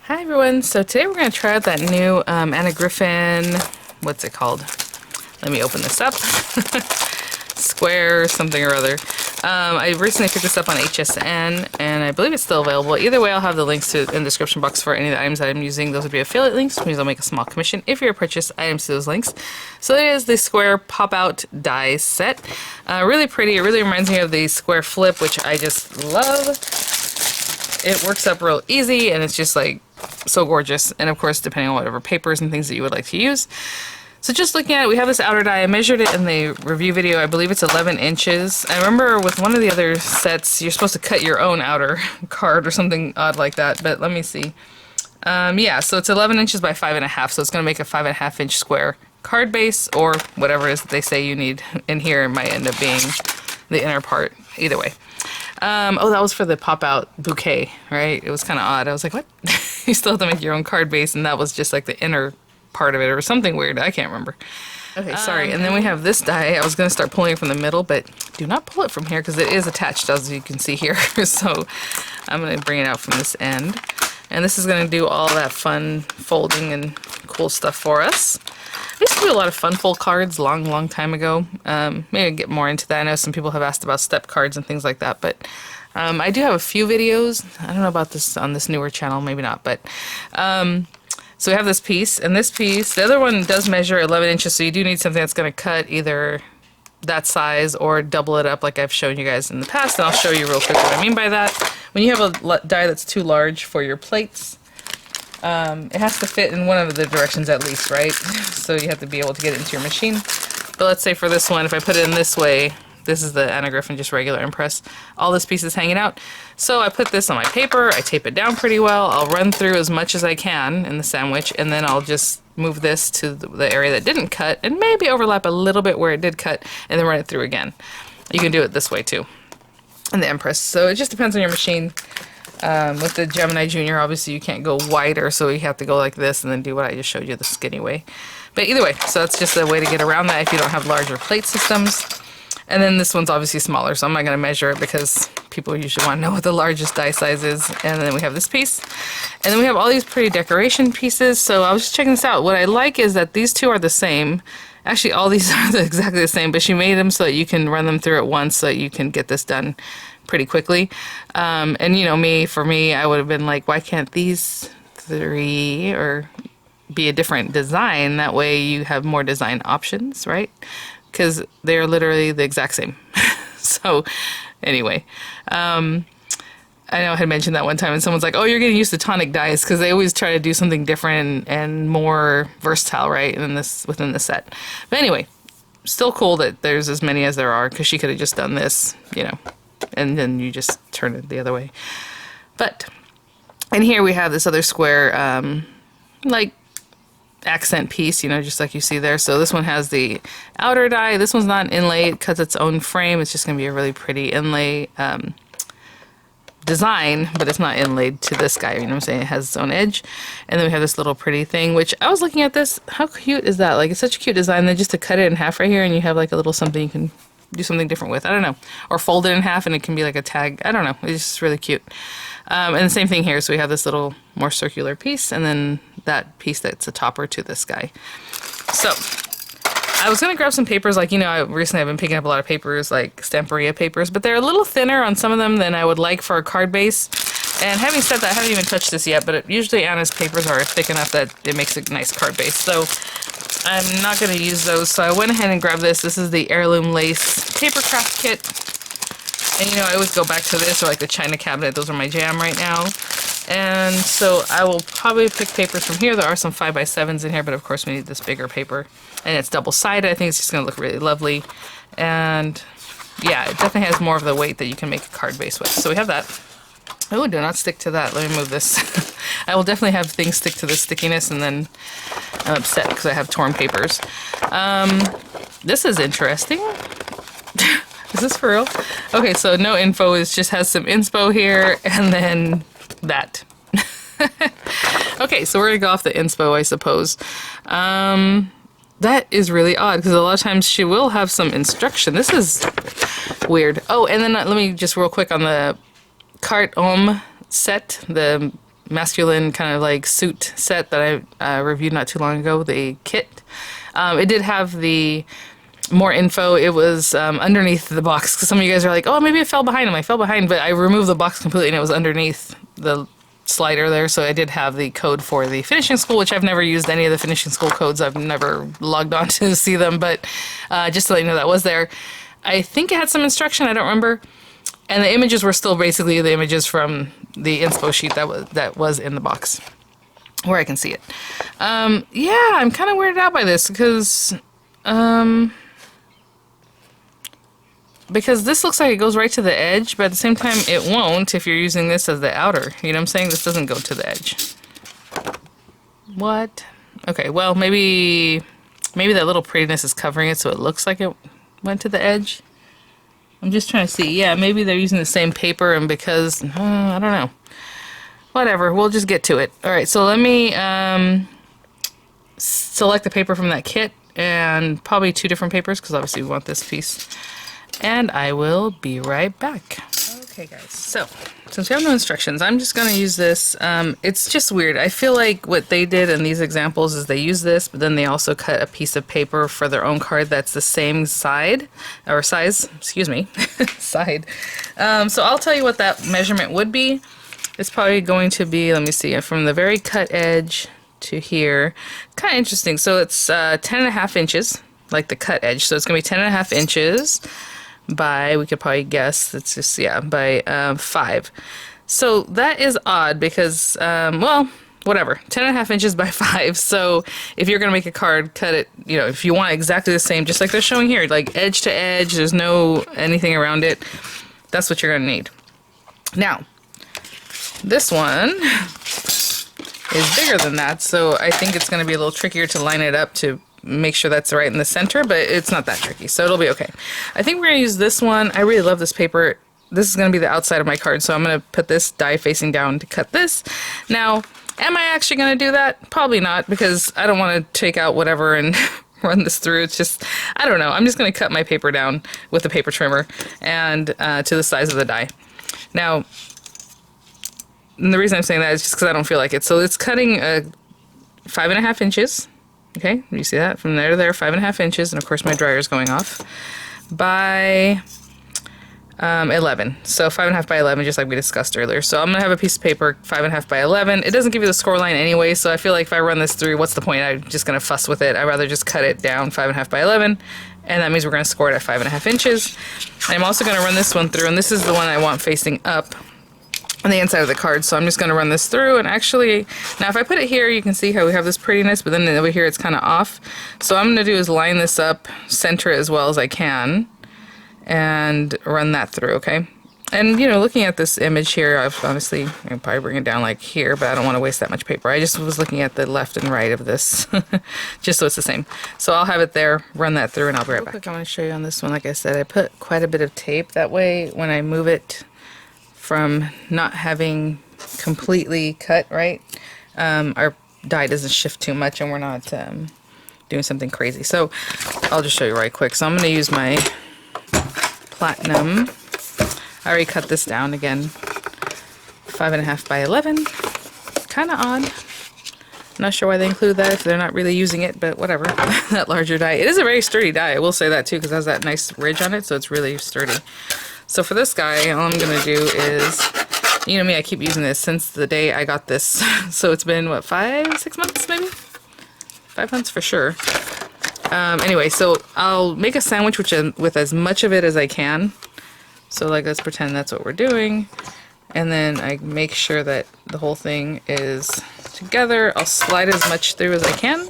Hi everyone, so today we're going to try out that new Griffin, what's it called? Let me open this up. Square something or other. I recently picked this up on HSN and I believe it's still available. Either way, I'll have the links in the description box for any of the items that I'm using. Those would be affiliate links, which means I'll make a small commission if you purchase items to those links. So it is the square pop-out die set. Really pretty. It really reminds me of the square flip, which I just love. It works up real easy and it's just like so gorgeous, and of course depending on whatever papers and things that you would like to use. So just looking at it, we have this outer die. I measured it in the review video. I believe it's 11 inches. I remember with one of the other sets you're supposed to cut your own outer card or something odd like that, but let me see. Yeah, so it's 11 inches by 5.5, so it's going to make a 5.5 inch square card base, or whatever it is that they say you need in here. It might end up being the inner part, either way. Oh, that was for the pop-out bouquet, right? It was kind of odd. I was like, what? You still have to make your own card base, and that was just like the inner part of it, or something weird. I can't remember. Okay, sorry. And then we have this die. I was going to start pulling it from the middle, but do not pull it from here because it is attached, as you can see here. So I'm going to bring it out from this end. And this is going to do all that fun folding and cool stuff for us. I used to do a lot of fun fold cards long time ago. Maybe get more into that. I know some people have asked about step cards and things like that, but I do have a few videos. I don't know about this on this newer channel, maybe not, but so we have this piece, and this piece, the other one does measure 11 inches, so you do need something that's going to cut either that size or double it up like I've shown you guys in the past, and I'll show you real quick what I mean by that. When you have a die that's too large for your plates, it has to fit in one of the directions at least, right? So you have to be able to get it into your machine. But let's say for this one, if I put it in this way, this is the Griffin, just regular impress, all this piece is hanging out. So I put this on my paper, I tape it down pretty well, I'll run through as much as I can in the sandwich, and then I'll just move this to the area that didn't cut, and maybe overlap a little bit where it did cut, and then run it through again. You can do it this way too, in the impress. So it just depends on your machine. With the Gemini Junior, obviously you can't go wider, so you have to go like this and then do what I just showed you, the skinny way. But either way, so that's just a way to get around that if you don't have larger plate systems. And then this one's obviously smaller, so I'm not going to measure it because people usually want to know what the largest die size is. And then we have this piece. And then we have all these pretty decoration pieces. So I was just checking this out. What I like is that these two are the same. Actually, all these are exactly the same, but she made them so that you can run them through at once so that you can get this done pretty quickly. And you know, for me, I would have been like, why can't these three or be a different design? That way you have more design options, right? Because they're literally the exact same. So anyway, I know I had mentioned that one time and someone's like, oh, you're getting used to tonic dies, because they always try to do something different and more versatile, right, within the set. But anyway, still cool that there's as many as there are, because she could have just done this, you know, and then you just turn it the other way. But, and here we have this other square, like, accent piece, you know, just like you see there. So this one has the outer die. This one's not an inlay. It cuts its own frame. It's just going to be a really pretty inlay design, but it's not inlaid to this guy, you know what I'm saying? It has its own edge. And then we have this little pretty thing, which I was looking at this. How cute is that? Like, it's such a cute design. Then just to cut it in half right here, and you have like a little something you can do something different with. I don't know. Or fold it in half and it can be like a tag. I don't know. It's just really cute. And the same thing here. So we have this little more circular piece, and then that piece that's a topper to this guy. So I was going to grab some papers. Like, you know, recently I've been picking up a lot of papers, like Stamperia papers, but they're a little thinner on some of them than I would like for a card base. And having said that, I haven't even touched this yet, but usually Anna's papers are thick enough that it makes a nice card base. So I'm not going to use those. So I went ahead and grabbed this. This is the Heirloom Lace Paper Craft Kit. And you know, I always go back to this, or like the China cabinet. Those are my jam right now. And so I will probably pick papers from here. There are some 5x7s in here, but of course we need this bigger paper. And it's double-sided. I think it's just going to look really lovely. And yeah, it definitely has more of the weight that you can make a card base with. So we have that. Oh, do not stick to that. Let me move this. I will definitely have things stick to the stickiness, and then I'm upset because I have torn papers. This is interesting. Is this for real? Okay, so no info. It just has some inspo here, and then that. Okay, so we're gonna go off the inspo, I suppose. That is really odd, because a lot of times she will have some instruction. This is weird. Oh, and then let me just real quick on the carte homme set, the masculine kind of like suit set that I reviewed not too long ago, the kit. It did have the more info. It was underneath the box, because some of you guys are like, oh, maybe it fell behind him. I fell behind, but I removed the box completely and it was underneath the slider there, so I did have the code for the finishing school, which I've never used any of the finishing school codes. I've never logged on to see them, but just to let you know that was there. I think it had some instruction, I don't remember. And the images were still basically the images from the inspo sheet that was in the box, where I can see it. Yeah, I'm kind of weirded out by this, because this looks like it goes right to the edge, but at the same time it won't if you're using this as the outer. You know what I'm saying? This doesn't go to the edge. What? Okay, well, maybe that little prettiness is covering it so it looks like it went to the edge. I'm just trying to see. Yeah, maybe they're using the same paper, and because, I don't know. Whatever, we'll just get to it. Alright, so let me select the paper from that kit, and probably 2 different papers, because obviously we want this piece. And I will be right back. Okay guys, so since we have no instructions, I'm just going to use this. It's just weird. I feel like what they did in these examples is they use this, but then they also cut a piece of paper for their own card that's the same side, or size, excuse me, side. So I'll tell you what that measurement would be. It's probably going to be, let me see, from the very cut edge to here. Kind of interesting. So it's 10.5 inches, like the cut edge. So it's going to be 10.5 inches. By, we could probably guess, it's just, yeah, by 5. So that is odd because, well, whatever, 10.5 inches by 5. So if you're going to make a card, cut it, you know, if you want exactly the same, just like they're showing here, like edge to edge, there's no anything around it, that's what you're going to need. Now, this one is bigger than that, so I think it's going to be a little trickier to line it up to make sure that's right in the center, but it's not that tricky, so it'll be okay. I think we're going to use this one. I really love this paper. This is going to be the outside of my card, so I'm going to put this die facing down to cut this. Now, am I actually going to do that? Probably not, because I don't want to take out whatever and run this through. It's just, I don't know. I'm just going to cut my paper down with the paper trimmer and to the size of the die. Now, and the reason I'm saying that is just because I don't feel like it. So it's cutting 5.5 inches. Okay, you see that? From there to there, 5.5 inches, and of course my dryer is going off, by 11. So 5.5 by 11, just like we discussed earlier. So I'm going to have a piece of paper, 5.5 by 11. It doesn't give you the score line anyway, so I feel like if I run this through, what's the point? I'm just going to fuss with it. I'd rather just cut it down 5.5 by 11, and that means we're going to score it at 5.5 inches. I'm also going to run this one through, and this is the one I want facing up on the inside of the card, so I'm just going to run this through. And actually, now if I put it here, you can see how we have this prettiness, but then over here it's kind of off. So what I'm going to do is line this up, center it as well as I can, and run that through, okay? And, you know, looking at this image here, I've obviously, I can probably bring it down like here, but I don't want to waste that much paper. I just was looking at the left and right of this, just so it's the same. So I'll have it there, run that through, and I'll be right back. Real quick, I want to show you on this one, like I said, I put quite a bit of tape. That way, when I move it from not having completely cut right, our die doesn't shift too much and we're not doing something crazy. So I'll just show you right quick. So I'm going to use my platinum. I already cut this down again, 5.5 by 11. Kind of odd. Not sure why they include that if they're not really using it, but whatever. That larger die. It is a very sturdy die, I will say that too, because it has that nice ridge on it, so it's really sturdy. So for this guy, all I'm going to do is, you know me, I keep using this since the day I got this. So it's been, what, 5-6 months maybe? 5 months for sure. Anyway, so I'll make a sandwich with as much of it as I can. So like, let's pretend that's what we're doing. And then I make sure that the whole thing is together. I'll slide as much through as I can.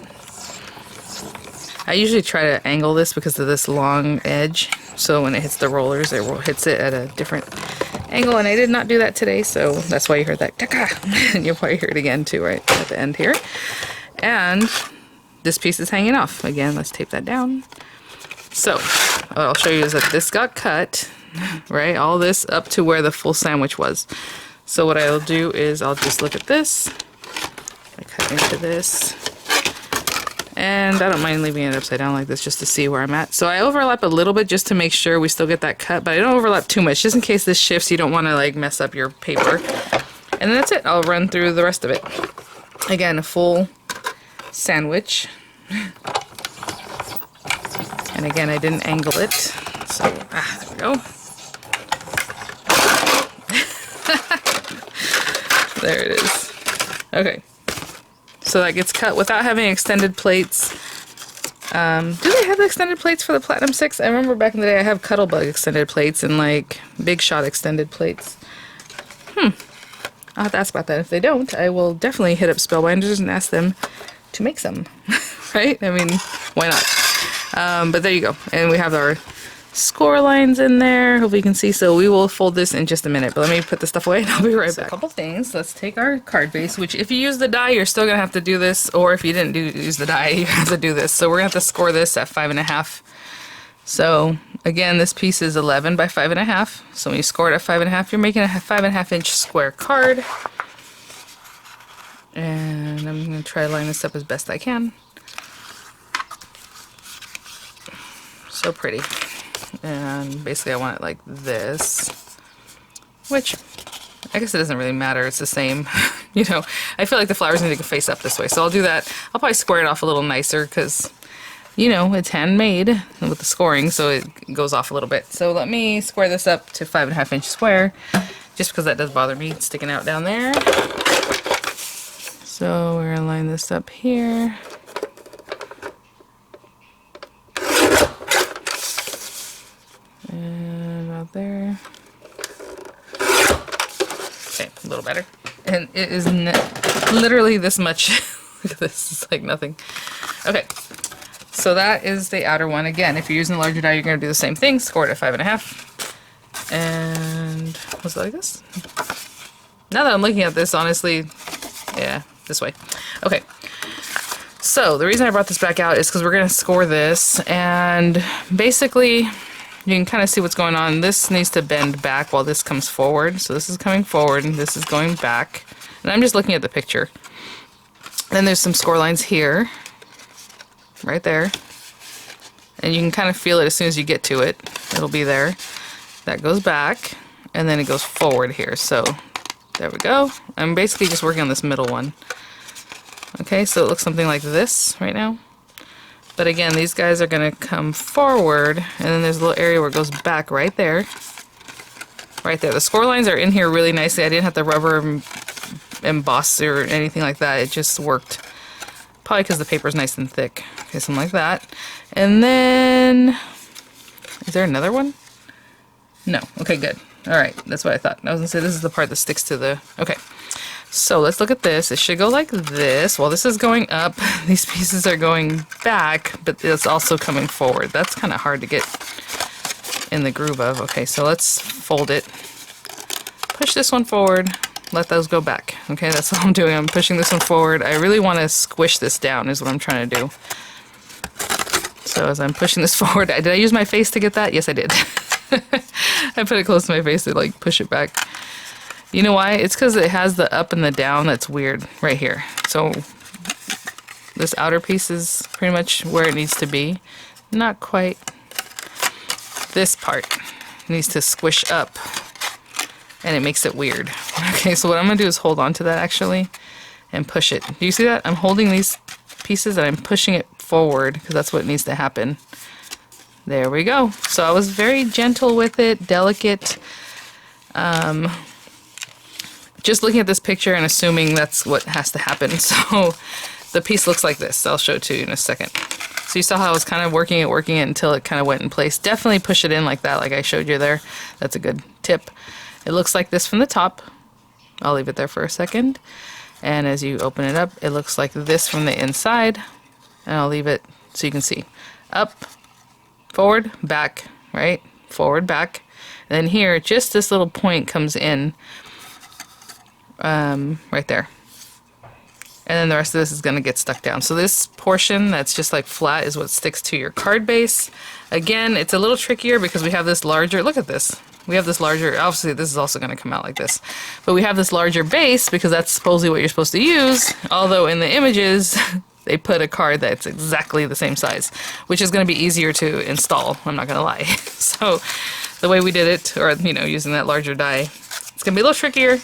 I usually try to angle this because of this long edge. So when it hits the rollers, it hits it at a different angle. And I did not do that today, so that's why you heard that taka. And you'll probably hear it again too, right at the end here. And this piece is hanging off. Again, let's tape that down. So what I'll show you is that this got cut, right? All this up to where the full sandwich was. So what I'll do is I'll just look at this. I cut into this. And I don't mind leaving it upside down like this just to see where I'm at. So I overlap a little bit just to make sure we still get that cut, but I don't overlap too much. Just in case this shifts, you don't want to like mess up your paper. And then that's it. I'll run through the rest of it. Again, a full sandwich. And again, I didn't angle it. So, there we go. There it is. Okay. So that gets cut without having extended plates. Do they have the extended plates for the Platinum 6? I remember back in the day I have Cuttlebug extended plates and like Big Shot extended plates. I'll have to ask about that. If they don't, I will definitely hit up Spellbinders and ask them to make some. Right? I mean, why not? But there you go. And we have our score lines in there. Hope you can see. So we will fold this in just a minute. But let me put this stuff away and I'll be right back. A couple things. Let's take our card base, which if you use the die, you're still going to have to do this. Or if you didn't use the die, you have to do this. So we're going to have to score this at 5.5. So again, this piece is 11 by 5.5. So when you score it at 5.5, you're making a 5.5 inch square card. And I'm going to try to line this up as best I can. So pretty. And basically I want it like this, which I guess it doesn't really matter. It's the same. You know, I feel like the flowers need to face up this way. So I'll do that. I'll probably square it off a little nicer because, you know, it's handmade with the scoring, so it goes off a little bit. So let me square this up to 5.5 inch square, just because that does bother me sticking out down there. So we're gonna line this up here. And about there. Okay, a little better. And it is literally this much. Look at this, it's like nothing. Okay. So that is the outer one. Again, if you're using a larger die, you're going to do the same thing. Score it at 5.5. And was it like this? Now that I'm looking at this, honestly, yeah, this way. Okay. So the reason I brought this back out is because we're going to score this. And basically, you can kind of see what's going on. This needs to bend back while this comes forward. So this is coming forward and this is going back. And I'm just looking at the picture. Then there's some score lines here. Right there, and you can kind of feel it as soon as you get to it. It'll be there. That goes back and then it goes forward here. So there we go. I'm basically just working on this middle one. Okay, so it looks something like this right now, but again, these guys are going to come forward, and then there's a little area where it goes back right there. The score lines are in here really nicely. I didn't have to rubber emboss or anything like that. It just worked. Probably because the paper's nice and thick. Okay, something like that. And then, is there another one? No. Okay, good. All right, that's what I thought. I was gonna say this is the part that sticks to the, okay. So let's look at this. It should go like this. Well, this is going up. These pieces are going back, but it's also coming forward. That's kind of hard to get in the groove of. Okay, so let's fold it. Push this one forward. Let those go back. Okay, that's all I'm doing. I'm pushing this one forward. I really want to squish this down is what I'm trying to do. So as I'm pushing this forward, did I use my face to get that? Yes, I did. I put it close to my face to like push it back. You know why? It's because it has the up and the down that's weird right here. So this outer piece is pretty much where it needs to be. Not quite. This part needs to squish up. And it makes it weird. Okay, so what I'm going to do is hold on to that actually and push it. Do you see that? I'm holding these pieces and I'm pushing it forward because that's what needs to happen. There we go. So I was very gentle with it, delicate. Just looking at this picture and assuming that's what has to happen. So the piece looks like this. I'll show it to you in a second. So you saw how I was kind of working it until it kind of went in place. Definitely push it in like that, like I showed you there. That's a good tip. It looks like this from the top. I'll leave it there for a second. And as you open it up, it looks like this from the inside. And I'll leave it so you can see. Up, forward, back, right? Forward, back. And then here, just this little point comes in right there. And then the rest of this is going to get stuck down. So this portion that's just like flat is what sticks to your card base. Again, it's a little trickier because we have this larger, look at this. We have this larger, obviously this is also going to come out like this, but we have this larger base because that's supposedly what you're supposed to use, although in the images they put a card that's exactly the same size, which is going to be easier to install, I'm not going to lie. So the way we did it, or you know, using that larger die, it's going to be a little trickier,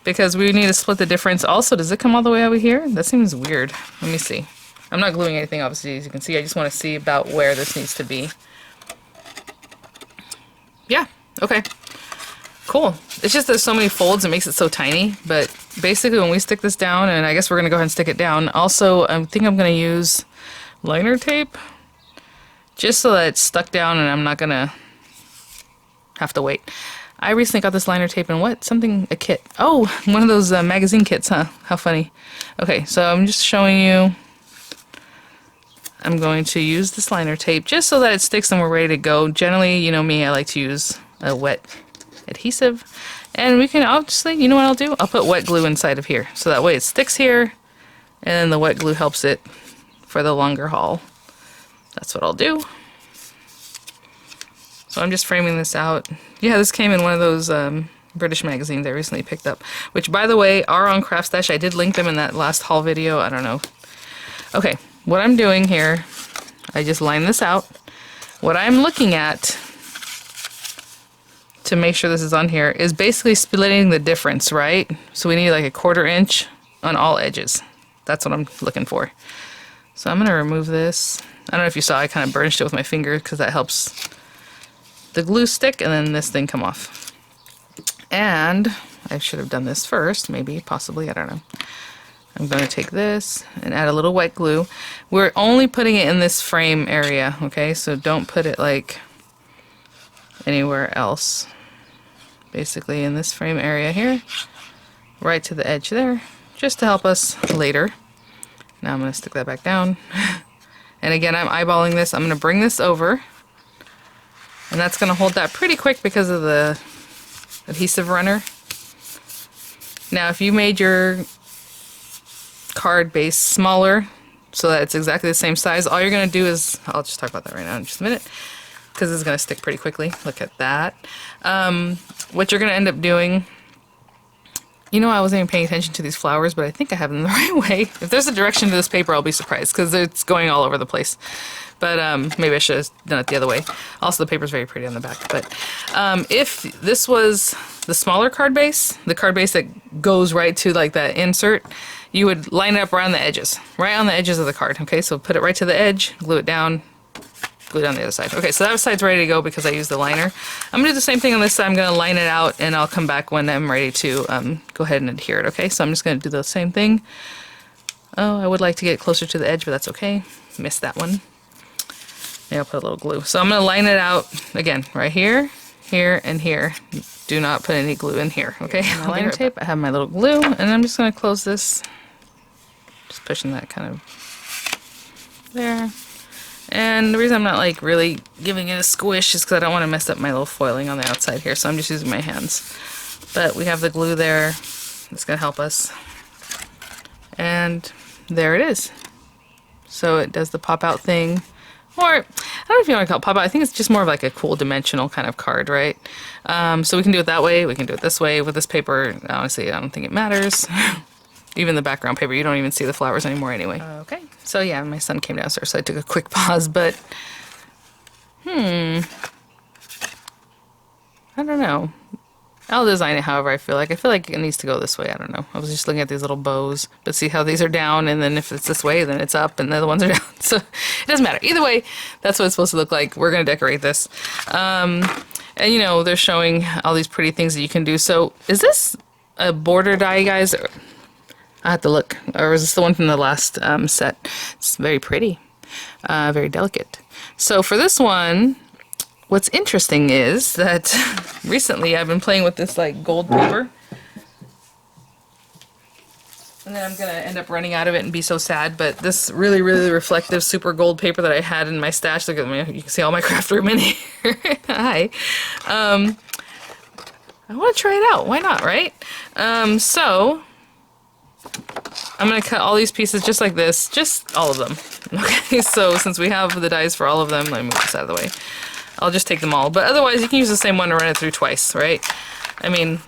because we need to split the difference. Also, does it come all the way over here? That seems weird. Let me see. I'm not gluing anything, obviously, as you can see. I just want to see about where this needs to be. Yeah, okay. Cool. It's just there's so many folds, it makes it so tiny. But basically, when we stick this down, and I guess we're going to go ahead and stick it down. Also, I think I'm going to use liner tape, just so that it's stuck down and I'm not going to have to wait. I recently got this liner tape in what? Something, a kit. Oh, one of those magazine kits, huh? How funny. Okay, so I'm just showing you. I'm going to use this liner tape just so that it sticks and we're ready to go. Generally, you know me, I like to use a wet adhesive. And we can obviously, you know what I'll do? I'll put wet glue inside of here. So that way it sticks here, and then the wet glue helps it for the longer haul. That's what I'll do. So I'm just framing this out. Yeah, this came in one of those British magazines I recently picked up, which, by the way, are on Craft Stash. I did link them in that last haul video. I don't know. Okay, what I'm doing here, I just line this out. What I'm looking at to make sure this is on here is basically splitting the difference, right? So we need like a 1/4 inch on all edges. That's what I'm looking for. So I'm going to remove this. I don't know if you saw, I kind of burnished it with my finger because that helps the glue stick and then this thing come off. And I should have done this first, maybe, possibly, I don't know. I'm going to take this and add a little wet glue. We're only putting it in this frame area, okay? So don't put it like anywhere else. Basically in this frame area here, right to the edge there, just to help us later. Now I'm going to stick that back down. And again, I'm eyeballing this. I'm going to bring this over. And that's going to hold that pretty quick because of the adhesive runner. Now, if you made your card base smaller so that it's exactly the same size, all you're going to do is, I'll just talk about that right now in just a minute, because it's going to stick pretty quickly. Look at that. What you're going to end up doing, you know, I wasn't even paying attention to these flowers, but I think I have them the right way. If there's a direction to this paper, I'll be surprised, because it's going all over the place. But maybe I should have done it the other way. Also, the paper's very pretty on the back. But if this was the smaller card base, the card base that goes right to like that insert, you would line it up around the edges, right on the edges of the card. Okay, so put it right to the edge, glue it down, glue down the other side. Okay, so that side's ready to go because I used the liner. I'm gonna do the same thing on this side. I'm gonna line it out and I'll come back when I'm ready to go ahead and adhere it. Okay, so I'm just gonna do the same thing. Oh, I would like to get closer to the edge, but that's okay. Missed that one. Maybe I'll put a little glue. So I'm gonna line it out again, right here, here, and here. Do not put any glue in here, okay? Liner tape, I have my little glue, and I'm just gonna close this. Just pushing that kind of there. And the reason I'm not like really giving it a squish is because I don't want to mess up my little foiling on the outside here, so I'm just using my hands. But we have the glue there. It's going to help us. And there it is. So it does the pop out thing. Or, I don't know if you want to call it pop out. I think it's just more of like a cool dimensional kind of card, right? So we can do it that way. We can do it this way. With this paper, honestly, I don't think it matters. Even the background paper, you don't even see the flowers anymore anyway. Okay, so yeah, my son came downstairs, so I took a quick pause, but I don't know. I'll design it however I feel like. I feel like it needs to go this way. I don't know. I was just looking at these little bows, but see how these are down, and then if it's this way, then it's up, and the other ones are down. So it doesn't matter. Either way, that's what it's supposed to look like. We're going to decorate this. And you know, they're showing all these pretty things that you can do. So is this a border die, guys? I have to look. Or is this the one from the last set? It's very pretty. Very delicate. So for this one, what's interesting is that recently I've been playing with this like gold paper. And then I'm going to end up running out of it and be so sad. But this really, really reflective super gold paper that I had in my stash. Look at me. You can see all my craft room in here. Hi. I want to try it out. Why not, right? So I'm going to cut all these pieces just like this. Just all of them. Okay, so since we have the dies for all of them, let me move this out of the way. I'll just take them all. But otherwise, you can use the same one to run it through twice, right? I mean,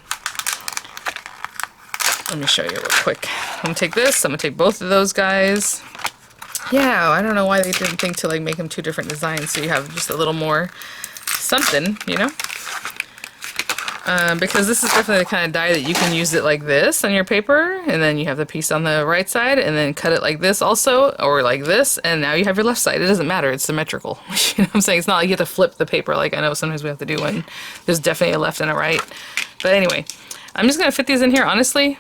let me show you real quick. I'm going to take this. I'm going to take both of those guys. Yeah, I don't know why they didn't think to like make them two different designs so you have just a little more something, you know? because this is definitely the kind of die that you can use it like this on your paper, and then you have the piece on the right side, and then cut it like this also, or like this, and now you have your left side. It doesn't matter, it's symmetrical. You know what I'm saying? It's not like you have to flip the paper like I know sometimes we have to do when there's definitely a left and a right. But anyway, I'm just going to fit these in here. Honestly,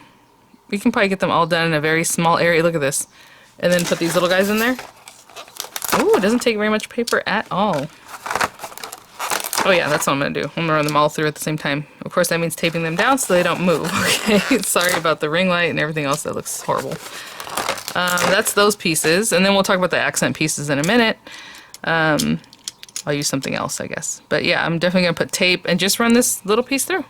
we can probably get them all done in a very small area. Look at this. And then put these little guys in there. Ooh, it doesn't take very much paper at all. Oh yeah, that's what I'm going to do. I'm going to run them all through at the same time. Of course, that means taping them down so they don't move, okay? Sorry about the ring light and everything else that looks horrible. That's those pieces. And then we'll talk about the accent pieces in a minute. I'll use something else, I guess. But yeah, I'm definitely going to put tape and just run this little piece through.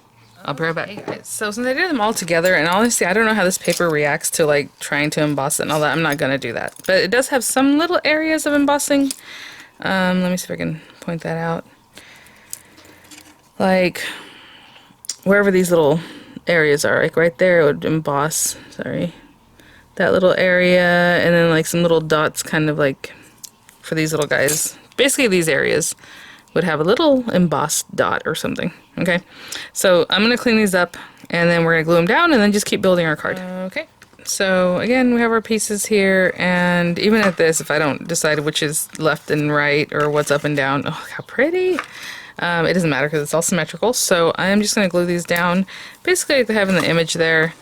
I'll be right back. Okay, so since I did them all together, and honestly, I don't know how this paper reacts to like trying to emboss it and all that. I'm not going to do that. But it does have some little areas of embossing. Let me see if I can point that out. Like, wherever these little areas are, like right there, it would emboss, sorry, that little area, and then like some little dots kind of like for these little guys. Basically, these areas would have a little embossed dot or something, okay? So I'm going to clean these up, and then we're going to glue them down, and then just keep building our card. Okay, so again, we have our pieces here, and even at this, if I don't decide which is left and right, or what's up and down, oh, how pretty! It doesn't matter because it's all symmetrical, so I'm just going to glue these down. Basically, like having the image there,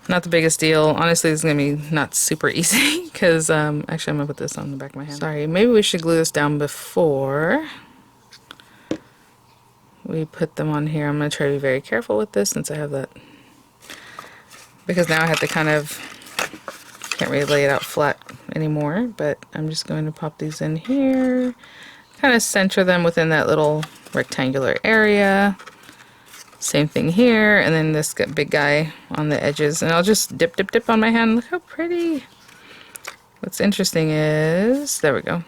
not the biggest deal. Honestly, this is going to be not super easy, because, actually, I'm going to put this on the back of my hand. Sorry, maybe we should glue this down before we put them on here. I'm going to try to be very careful with this since I have that, because now I have to kind of, can't really lay it out flat anymore, but I'm just going to pop these in here, kind of center them within that little rectangular area. Same thing here, and then this big guy on the edges, and I'll just dip on my hand. Look how pretty. What's interesting is, there we go.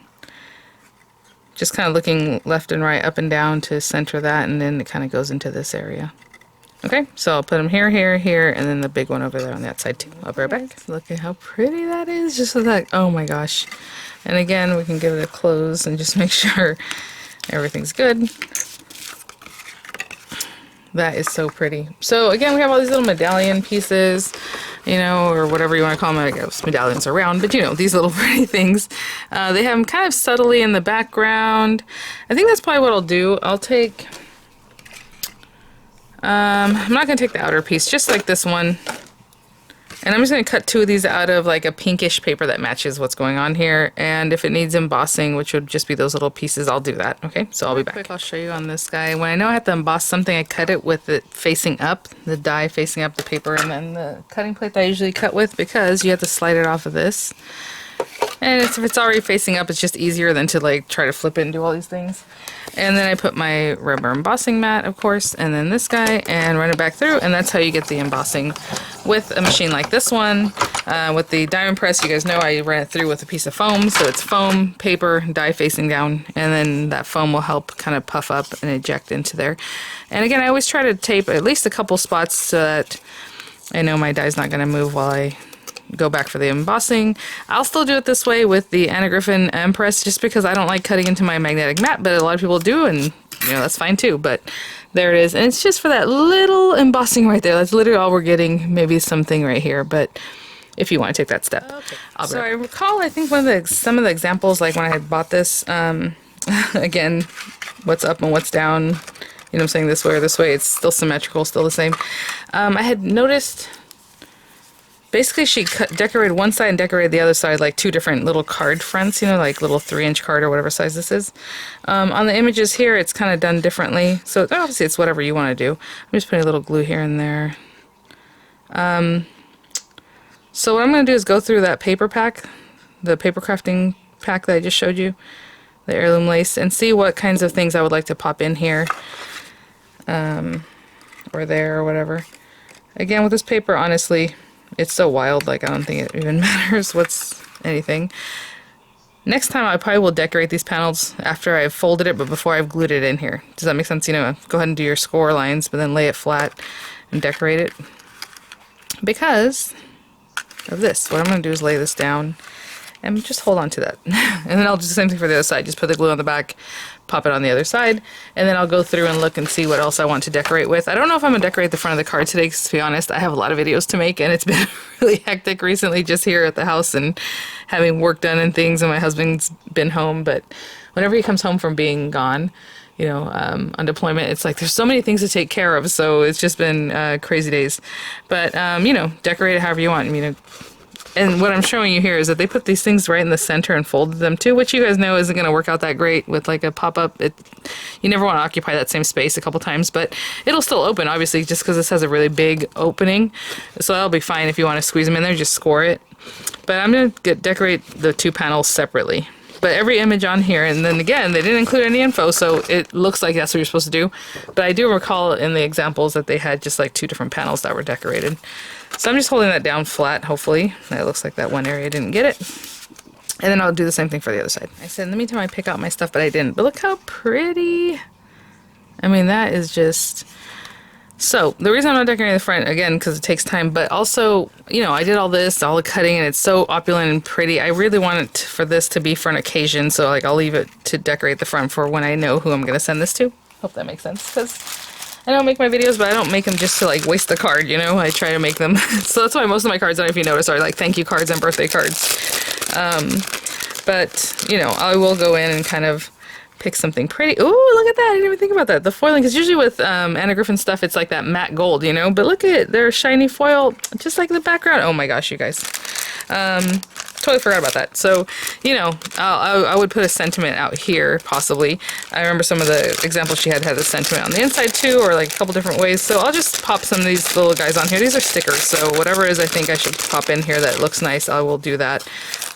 Just kind of looking left and right, up and down to center that, and then it kind of goes into this area. Okay, so I'll put them here, here, here, and then the big one over there on that side too. I'll be right back. Look at how pretty that is, just like, oh my gosh. And again, we can give it a close and just make sure everything's good. That is so pretty. So again, we have all these little medallion pieces, you know, or whatever you want to call them. I guess medallions are round, but you know, these little pretty things. They have them kind of subtly in the background. I think that's probably what I'll do. I'll take, I'm not going to take the outer piece, just like this one. And I'm just going to cut two of these out of like a pinkish paper that matches what's going on here. And if it needs embossing, which would just be those little pieces, I'll do that. Okay, so I'll be back. I'll show you on this guy. When I know I have to emboss something, I cut it with it facing up, the die facing up the paper, and then the cutting plate that I usually cut with, because you have to slide it off of this. And if it's already facing up, it's just easier than to like try to flip it and do all these things. And then I put my rubber embossing mat, of course, and then this guy, and run it back through, and that's how you get the embossing with a machine like this one. With the diamond press, you guys know I ran it through with a piece of foam, so it's foam, paper, die facing down, and then that foam will help kind of puff up and eject into there. And again, I always try to tape at least a couple spots so that I know my die's not going to move while I go back for the embossing. I'll still do it this way with the Griffin press, just because I don't like cutting into my magnetic mat, but a lot of people do, and you know, that's fine too. But there it is, and it's just for that little embossing right there. That's literally all we're getting. Maybe something right here, but if you want to take that step. Okay. So I recall, I think some of the examples, like when I had bought this, again, what's up and what's down, you know what I'm saying, this way or this way, it's still symmetrical, still the same. I had noticed, basically she decorated one side and decorated the other side like two different little card fronts, you know, like little 3-inch card or whatever size this is. On the images here, it's kind of done differently. So obviously it's whatever you want to do. I'm just putting a little glue here and there. So what I'm going to do is go through that paper pack, the paper crafting pack that I just showed you, the heirloom lace, and see what kinds of things I would like to pop in here, or there, or whatever. Again, with this paper, honestly, it's so wild, like I don't think it even matters what's anything. Next time I probably will decorate these panels after I've folded it, but before I've glued it in here. Does that make sense? You know, go ahead and do your score lines, but then lay it flat and decorate it. Because of this, what I'm going to do is lay this down, And just hold on to that. And then I'll do the same thing for the other side. Just put the glue on the back, pop it on the other side, and then I'll go through and look and see what else I want to decorate with. I don't know if I'm going to decorate the front of the card today, because to be honest, I have a lot of videos to make, and it's been really hectic recently just here at the house and having work done and things, and my husband's been home, but whenever he comes home from being gone, you know, on deployment, it's like there's so many things to take care of, so it's just been crazy days. But, you know, decorate it however you want. You know, and what I'm showing you here is that they put these things right in the center and folded them too, which you guys know isn't going to work out that great with like a pop-up. You never want to occupy that same space a couple times, but it'll still open, obviously, just because this has a really big opening. So that'll be fine if you want to squeeze them in there, just score it. But I'm going to decorate the two panels separately. But every image on here, and then again, they didn't include any info, so it looks like that's what you're supposed to do. But I do recall in the examples that they had just like two different panels that were decorated. So I'm just holding that down flat, hopefully. That looks like that one area didn't get it. And then I'll do the same thing for the other side. I said in the meantime I pick out my stuff, but I didn't. But look how pretty. I mean, that is just... So, the reason I'm not decorating the front, again, because it takes time, but also, you know, I did all this, all the cutting, and it's so opulent and pretty. I really want for this to be for an occasion, so, like, I'll leave it to decorate the front for when I know who I'm going to send this to. Hope that makes sense, because I don't make my videos, but I don't make them just to, like, waste the card, you know? I try to make them. So that's why most of my cards, I don't know if you notice, are, like, thank you cards and birthday cards. But, you know, I will go in and kind of pick something pretty. Ooh, look at that. I didn't even think about that. The foiling, because usually with Anna Griffin stuff, it's like that matte gold, you know? But look at it. There's shiny foil, just like the background. Oh my gosh, you guys. Totally forgot about that. So, you know, I would put a sentiment out here, possibly. I remember some of the examples she had a sentiment on the inside, too, or like a couple different ways. So I'll just pop some of these little guys on here. These are stickers, so whatever it is I think I should pop in here that looks nice, I will do that.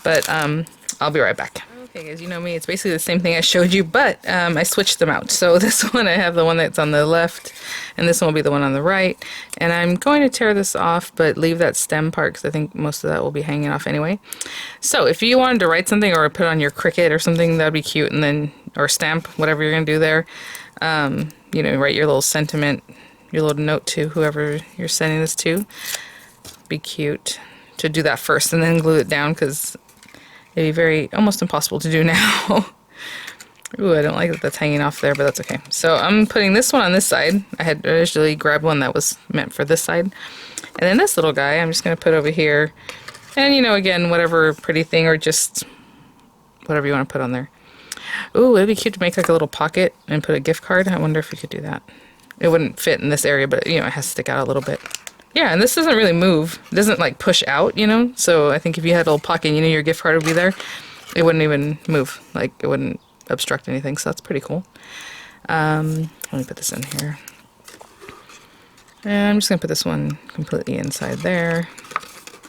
But I'll be right back. Okay guys, you know me, it's basically the same thing I showed you, but I switched them out. So this one, I have the one that's on the left, and this one will be the one on the right. And I'm going to tear this off, but leave that stem part, because I think most of that will be hanging off anyway. So if you wanted to write something or put on your Cricut or something, that'd be cute, and then, or stamp, whatever you're going to do there. You know, write your little sentiment, your little note to whoever you're sending this to. Be cute to do that first, and then glue it down, because it'd be almost impossible to do now. Ooh, I don't like that that's hanging off there, but that's okay. So I'm putting this one on this side. I had initially grabbed one that was meant for this side. And then this little guy, I'm just going to put over here. And, you know, again, whatever pretty thing or just whatever you want to put on there. Ooh, it'd be cute to make like a little pocket and put a gift card. I wonder if you could do that. It wouldn't fit in this area, but, you know, it has to stick out a little bit. Yeah, and this doesn't really move. It doesn't, like, push out, you know? So I think if you had a little pocket, you know, your gift card would be there. It wouldn't even move. Like, it wouldn't obstruct anything, so that's pretty cool. Let me put this in here. And I'm just going to put this one completely inside there.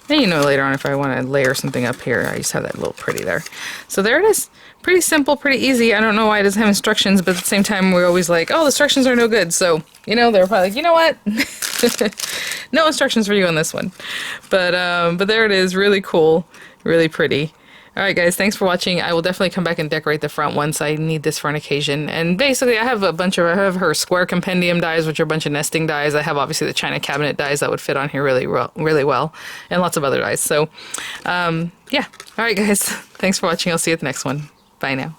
And, you know, later on, if I want to layer something up here, I just have that little pretty there. So there it is. Pretty simple, pretty easy. I don't know why it doesn't have instructions, but at the same time, we're always like, oh, the instructions are no good. So, you know, they're probably like, you know what? No instructions for you on this one. But there it is. Really cool. Really pretty. Alright guys, thanks for watching. I will definitely come back and decorate the front once I need this for an occasion. And basically I have her square compendium dies, which are a bunch of nesting dies. I have obviously the china cabinet dies that would fit on here really well. And lots of other dies. So, yeah. Alright guys, thanks for watching. I'll see you at the next one. Bye now.